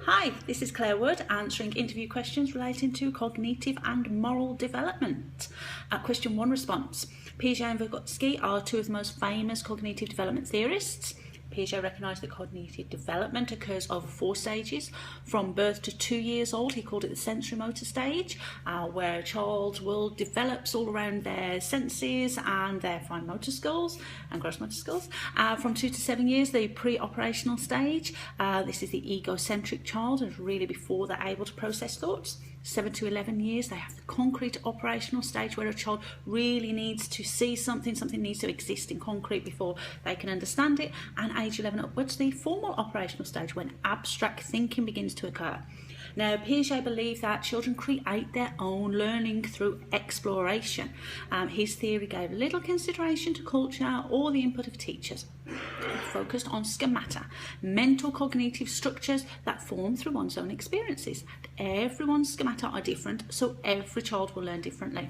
Hi, this is Clare Wood answering interview questions relating to cognitive and moral development. Question 1 response. Piaget and Vygotsky are two of the most famous cognitive development theorists. Piaget recognised that cognitive development occurs over 4 stages. From birth to 2 years old, he called it the sensory motor stage, where a child's world develops all around their senses and their fine motor skills and gross motor skills. From 2 to 7 years, the pre-operational stage. This is the egocentric child, and really before they're able to process thoughts. 7 to 11 years, they have the concrete operational stage where a child really needs to see something needs to exist in concrete before they can understand it. And age 11 upwards, the formal operational stage when abstract thinking begins to occur. Now, Piaget believed that children create their own learning through exploration. His theory gave little consideration to culture or the input of teachers. It focused on schemata, mental cognitive structures that form through one's own experiences. Everyone's schemata are different, so every child will learn differently.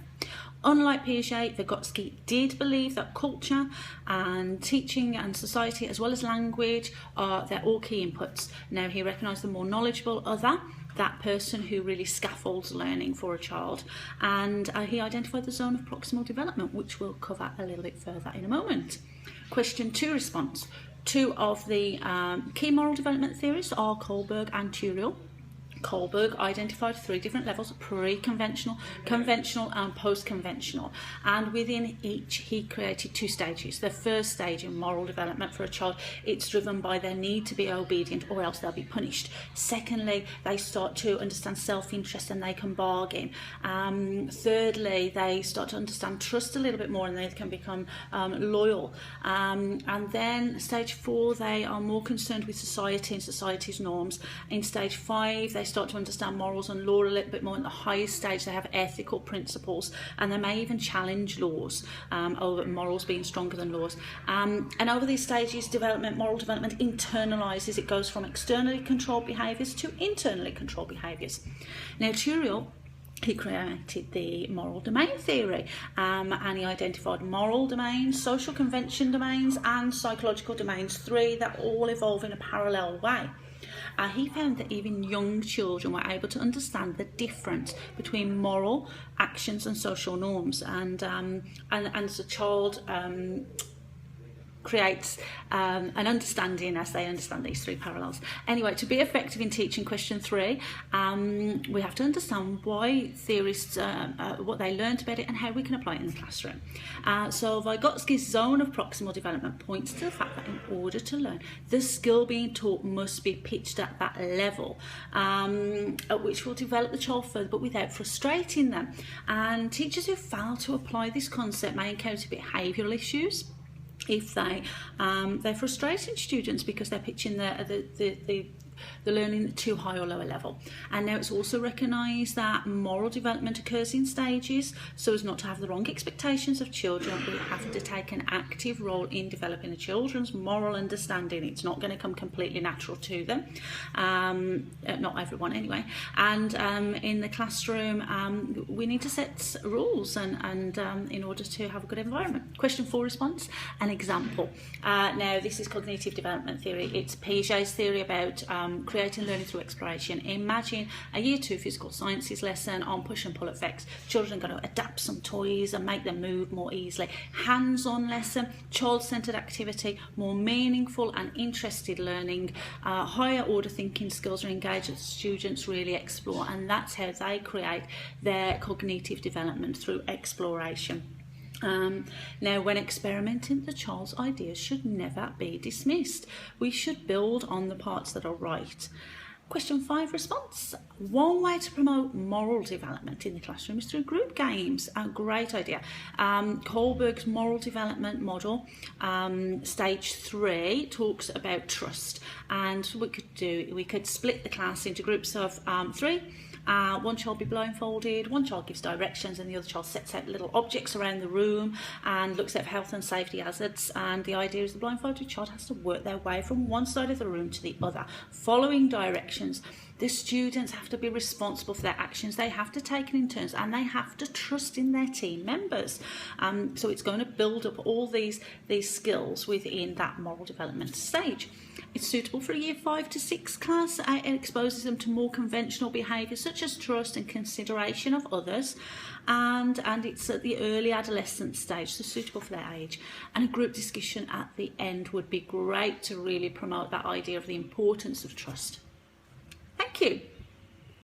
Unlike Piaget, Vygotsky did believe that culture and teaching and society, as well as language, they're all key inputs. Now, he recognised the more knowledgeable other, that person who really scaffolds learning for a child, and he identified the zone of proximal development, which we'll cover a little bit further in a moment. Question 2 response. Two of the key moral development theorists are Kohlberg and Turiel. Kohlberg identified 3 different levels: pre-conventional, conventional and post-conventional, and within each he created 2 stages. The first stage in moral development for a child, it's driven by their need to be obedient or else they'll be punished. Secondly, they start to understand self-interest and they can bargain. Thirdly, they start to understand trust a little bit more and they can become loyal. And then stage 4, they are more concerned with society and society's norms. In stage 5, they start to understand morals and law a little bit more. In the highest stage, they have ethical principles, and they may even challenge laws, over morals being stronger than laws. And over these stages, moral development internalises. It goes from externally controlled behaviours to internally controlled behaviours. Now, Turiel, he created the moral domain theory, and he identified moral domains, social convention domains and psychological domains, 3 that all evolve in a parallel way. He found that even young children were able to understand the difference between moral actions and social norms, and as a child creates an understanding as they understand these 3 parallels. Anyway, to be effective in teaching, question 3, we have to understand why theorists, what they learned about it and how we can apply it in the classroom. So Vygotsky's zone of proximal development points to the fact that in order to learn, the skill being taught must be pitched at that level, at which will develop the child further but without frustrating them. And teachers who fail to apply this concept may encounter behavioural issues if they're frustrating students because they're pitching the learning at too high or lower level. And now it's also recognised that moral development occurs in stages, so as not to have the wrong expectations of children. We have to take an active role in developing the children's moral understanding. It's not going to come completely natural to them, not everyone anyway. And in the classroom, we need to set rules and in order to have a good environment. Question 4 response, an example. Now, this is cognitive development theory. It's Piaget's theory about creating learning through exploration. Imagine a year 2 physical sciences lesson on push and pull effects. Children are going to adapt some toys and make them move more easily. Hands-on lesson, child-centred activity, more meaningful and interested learning, higher order thinking skills are engaged as students really explore, and that's how they create their cognitive development, through exploration. Now, when experimenting, the child's ideas should never be dismissed. We should build on the parts that are right. Question 5 response. One way to promote moral development in the classroom is through group games. A great idea. Kohlberg's moral development model, stage 3, talks about trust. And we could split the class into groups of 3. One child will be blindfolded, one child gives directions, and the other child sets out little objects around the room and looks at health and safety hazards. And the idea is the blindfolded child has to work their way from one side of the room to the other, following directions. The students have to be responsible for their actions. They have to take it in turns, and they have to trust in their team members. So it's going to build up all these skills within that moral development stage. It's suitable for a year 5 to 6 class. It exposes them to more conventional behaviours such as trust and consideration of others, and it's at the early adolescent stage, so suitable for their age. And a group discussion at the end would be great to really promote that idea of the importance of trust. Thank you.